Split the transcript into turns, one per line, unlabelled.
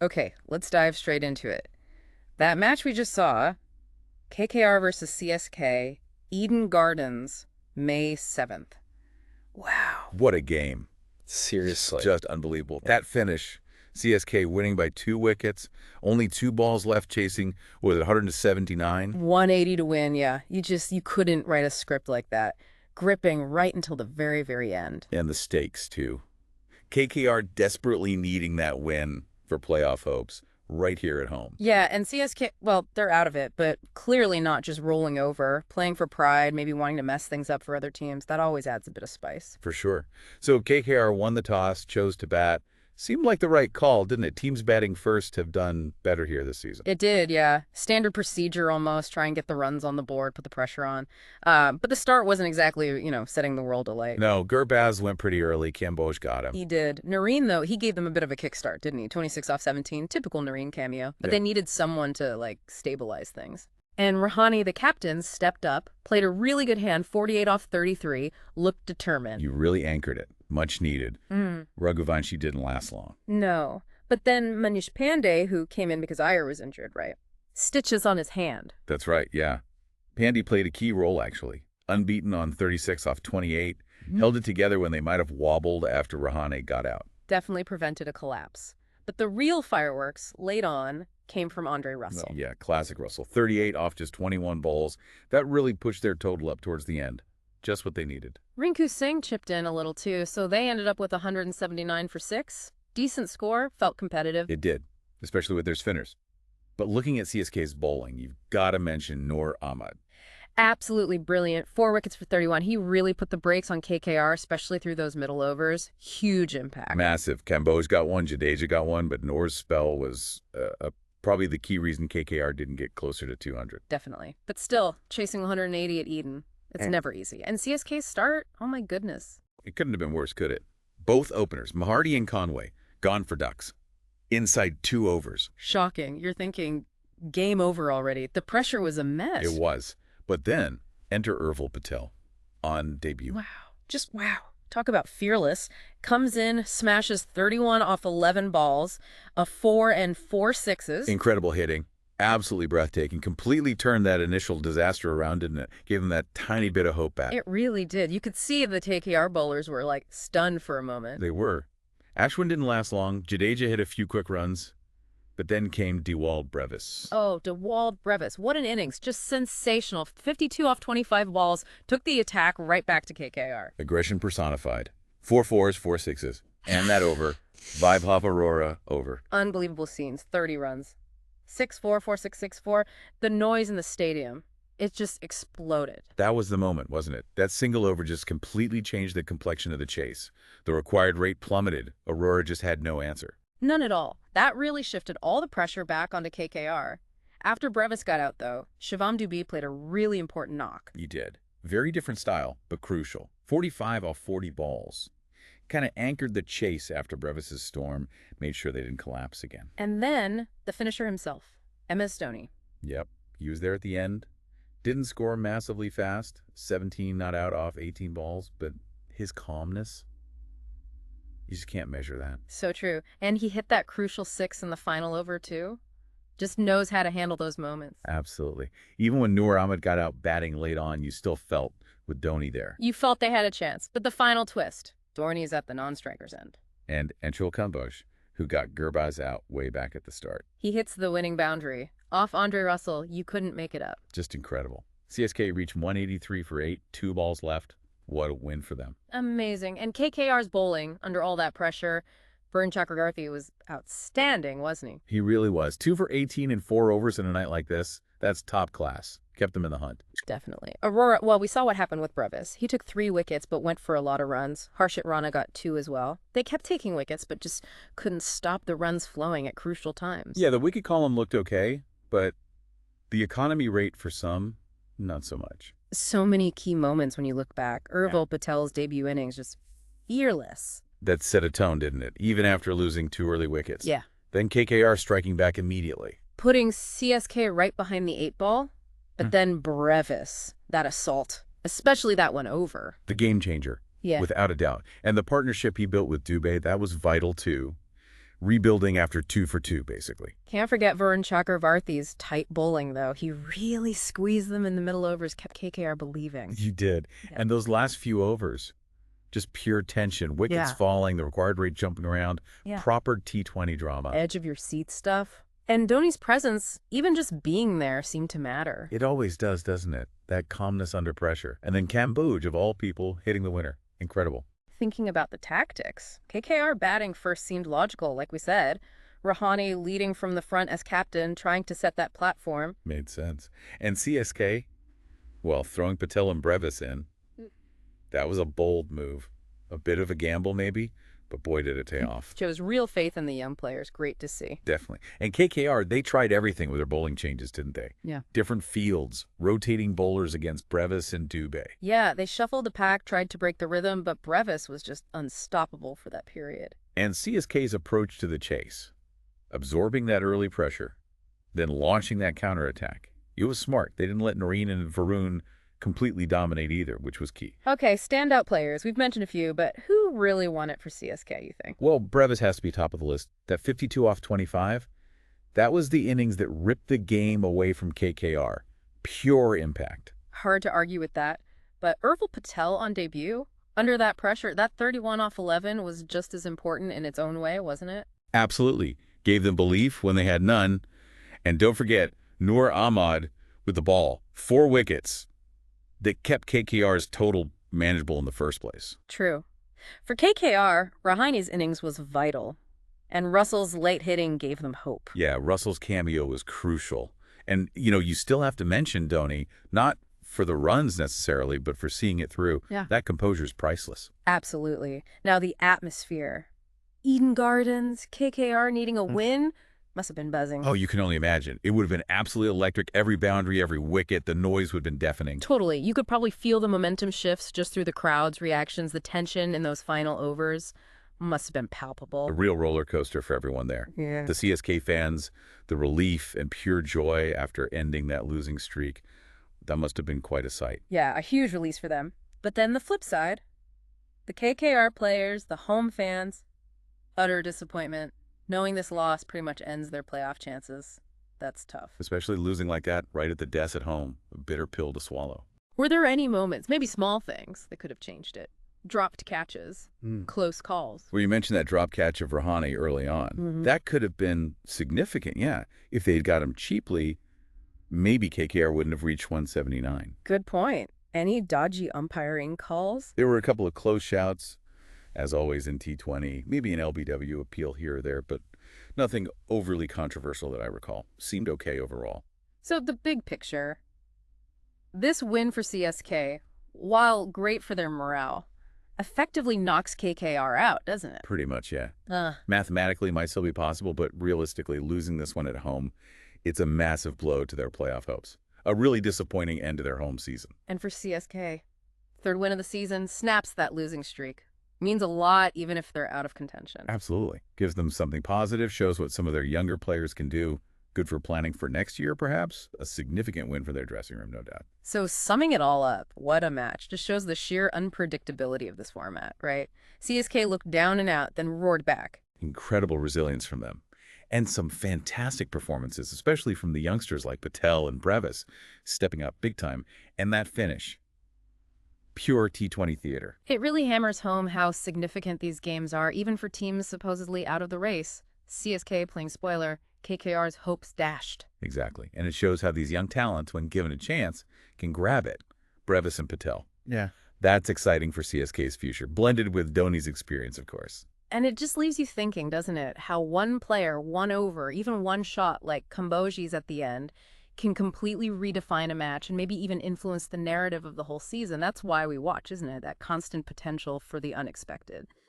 Okay, let's dive straight into it. That match we just saw, KKR versus CSK, Eden Gardens, May 7th. Wow.
What a game.
Seriously.
Just unbelievable. That finish, CSK winning by 2 wickets, only 2 balls left chasing, was it 179?
180 to win, yeah. You couldn't write a script like that. Gripping right until the very, very end.
And the stakes, too. KKR desperately needing that win for playoff hopes right here at home.
Yeah, and CSK, well, they're out of it, but clearly not just rolling over, playing for pride, maybe wanting to mess things up for other teams. That always adds a bit of spice.
For sure. So KKR won the toss, chose to bat. Seemed like the right call, didn't it? Teams batting first have done better here this season.
It did, yeah. Standard procedure almost, try and get the runs on the board, put the pressure on. But the start wasn't exactly, setting the world alight.
No, Gurbaz went pretty early. Kamboj got him.
He did. Nareen, though, he gave them a bit of a kickstart, didn't he? 26 off 17, typical Nareen cameo. But they needed someone to, stabilize things. And Rahane, the captain, stepped up, played a really good hand, 48 off 33, looked determined.
You really anchored it. Much needed. Raghuvanshi didn't last long.
No. But then Manish Pandey, who came in because Iyer was injured, right? Stitches on his hand.
That's right, yeah. Pandey played a key role, actually. Unbeaten on 36 off 28. Held it together when they might have wobbled after Rahane got out.
Definitely prevented a collapse. But the real fireworks, late on, came from Andre Russell.
Yeah, classic Russell. 38 off just 21 balls. That really pushed their total up towards the end. Just what they needed.
Rinku Singh chipped in a little too, so they ended up with 179 for 6. Decent score, felt competitive.
It did, especially with their spinners. But looking at CSK's bowling, you've got to mention Noor Ahmad.
Absolutely brilliant. 4 wickets for 31. He really put the brakes on KKR, especially through those middle overs. Huge impact.
Massive. Kamboj got one, Jadeja got one, but Noor's spell was probably the key reason KKR didn't get closer to 200.
Definitely. But still, chasing 180 at Eden. It's never easy. And CSK's start, oh my goodness.
It couldn't have been worse, could it? Both openers, Mahardy and Conway, gone for ducks. Inside 2 overs.
Shocking. You're thinking, game over already. The pressure was a mess.
It was. But then, enter Urvil Patel on debut.
Wow. Just wow. Talk about fearless. Comes in, smashes 31 off 11 balls, a 4 and 4 sixes.
Incredible hitting. Absolutely breathtaking. Completely turned that initial disaster around, didn't it? Gave them that tiny bit of hope back.
It really did. You could see the KKR bowlers were, stunned for a moment.
They were. Ashwin didn't last long. Jadeja hit a few quick runs. But then came Dewald Brevis.
Oh, Dewald Brevis. What an innings. Just sensational. 52 off 25 balls. Took the attack right back to KKR.
Aggression personified. 4 fours, 4 sixes. And that over. Vaibhav Arora over.
Unbelievable scenes. 30 runs. 6-4, 4-6, 6-4. The noise in the stadium. It just exploded.
That was the moment, wasn't it? That single over just completely changed the complexion of the chase. The required rate plummeted. Arora just had no answer.
None at all. That really shifted all the pressure back onto KKR. After Brevis got out, though, Shivam Dube played a really important knock.
He did. Very different style, but crucial. 45 off 40 balls. Kind of anchored the chase after Brevis's storm, made sure they didn't collapse again.
And then the finisher himself, MS Dhoni.
Yep, he was there at the end. Didn't score massively fast, 17 not out off 18 balls, but his calmness, you just can't measure that.
So true. And he hit that crucial 6 in the final over, too. Just knows how to handle those moments.
Absolutely. Even when Noor Ahmad got out batting late on, you still felt with Dhoni there.
You felt they had a chance. But the final twist, Dhoni's at the non-striker's end.
And Anshul Kamboj, who got Gurbaz out way back at the start.
He hits the winning boundary. Off Andre Russell, you couldn't make it up.
Just incredible. CSK reached 183 for 8, 2 balls left. What a win for them.
Amazing. And KKR's bowling, under all that pressure, Varun Chakravarthy was outstanding, wasn't he?
He really was. 2 for 18 in 4 overs in a night like this. That's top class. Kept them in the hunt.
Definitely. Arora, well, we saw what happened with Brevis. He took 3 wickets, but went for a lot of runs. Harshit Rana got 2 as well. They kept taking wickets, but just couldn't stop the runs flowing at crucial times.
Yeah, the wicket column looked okay, but the economy rate for some, not so much.
So many key moments when you look back. Urvil Patel's debut innings, just fearless.
That set a tone, didn't it? Even after losing 2 early wickets.
Yeah.
Then KKR striking back immediately.
Putting CSK right behind the 8 ball, but then Brevis, that assault, especially that one over.
The game changer.
Yeah.
Without a doubt. And the partnership he built with Dube, that was vital too. Rebuilding after 2 for 2, basically.
Can't forget Varun Chakravarthi's tight bowling, though. He really squeezed them in the middle overs, kept KKR believing.
You did.
Yeah.
And those last few overs, just pure tension, wickets falling, the required rate jumping around, proper T20 drama.
Edge of your seat stuff. And Dhoni's presence, even just being there, seemed to matter.
It always does, doesn't it? That calmness under pressure. And then Kamboj, of all people, hitting the winner. Incredible.
Thinking about the tactics, KKR batting first seemed logical, like we said. Rahane leading from the front as captain, trying to set that platform.
Made sense. And CSK, well, throwing Patel and Brevis in, that was a bold move. A bit of a gamble, maybe, but boy, did it pay off.
Shows real faith in the young players. Great to see.
Definitely. And KKR, they tried everything with their bowling changes, didn't they?
Yeah.
Different fields, rotating bowlers against Brevis and Dube.
Yeah, they shuffled the pack, tried to break the rhythm, but Brevis was just unstoppable for that period.
And CSK's approach to the chase, absorbing that early pressure, then launching that counterattack. It was smart. They didn't let Narine and Varun completely dominate either, which was key.
Okay, standout players. We've mentioned a few, but who really won it for CSK, you think?
Well, Brevis has to be top of the list. That 52 off 25, that was the innings that ripped the game away from KKR. Pure impact.
Hard to argue with that. But Urvil Patel on debut, under that pressure, that 31 off 11 was just as important in its own way, wasn't it?
Absolutely. Gave them belief when they had none. And don't forget, Noor Ahmad with the ball. 4 wickets. That kept KKR's total manageable in the first place.
True. For KKR, Rahane's innings was vital, and Russell's late hitting gave them hope.
Yeah, Russell's cameo was crucial. And, you still have to mention Dhoni, not for the runs necessarily, but for seeing it through.
Yeah.
That composure's priceless.
Absolutely. Now, the atmosphere. Eden Gardens, KKR needing a win, must have been buzzing.
Oh, you can only imagine. It would have been absolutely electric. Every boundary, every wicket, the noise would have been deafening.
Totally. You could probably feel the momentum shifts just through the crowd's reactions. The tension in those final overs must have been palpable.
A real roller coaster for everyone there.
Yeah.
The CSK fans, the relief and pure joy after ending that losing streak, that must have been quite a sight.
Yeah, a huge release for them. But then the flip side, the KKR players, the home fans, utter disappointment. Knowing this loss pretty much ends their playoff chances. That's tough.
Especially losing like that right at the desk at home. A bitter pill to swallow.
Were there any moments, maybe small things, that could have changed it? Dropped catches, close calls.
Well, you mentioned that drop catch of Rahane early on. That could have been significant, yeah. If they had got him cheaply, maybe KKR wouldn't have reached 179.
Good point. Any dodgy umpiring calls?
There were a couple of close shouts, as always in T20, maybe an LBW appeal here or there, but nothing overly controversial that I recall. Seemed okay overall.
So the big picture, this win for CSK, while great for their morale, effectively knocks KKR out, doesn't it?
Pretty much, yeah. Mathematically might still be possible, but realistically, losing this one at home, it's a massive blow to their playoff hopes. A really disappointing end to their home season.
And for CSK, third win of the season snaps that losing streak. Means a lot, even if they're out of contention.
Absolutely. Gives them something positive, shows what some of their younger players can do. Good for planning for next year, perhaps. A significant win for their dressing room, no doubt.
So summing it all up, what a match. Just shows the sheer unpredictability of this format, right? CSK looked down and out, then roared back.
Incredible resilience from them. And some fantastic performances, especially from the youngsters like Patel and Brevis, stepping up big time. And that finish. Pure T20 theater.
It really hammers home how significant these games are, even for teams supposedly out of the race. CSK playing spoiler, KKR's hopes dashed.
Exactly. And it shows how these young talents, when given a chance, can grab it. Brevis and Patel.
Yeah.
That's exciting for CSK's future, blended with Dhoni's experience, of course.
And it just leaves you thinking, doesn't it? How one player, one over, even one shot like Kamboj's at the end, can completely redefine a match and maybe even influence the narrative of the whole season. That's why we watch, isn't it? That constant potential for the unexpected.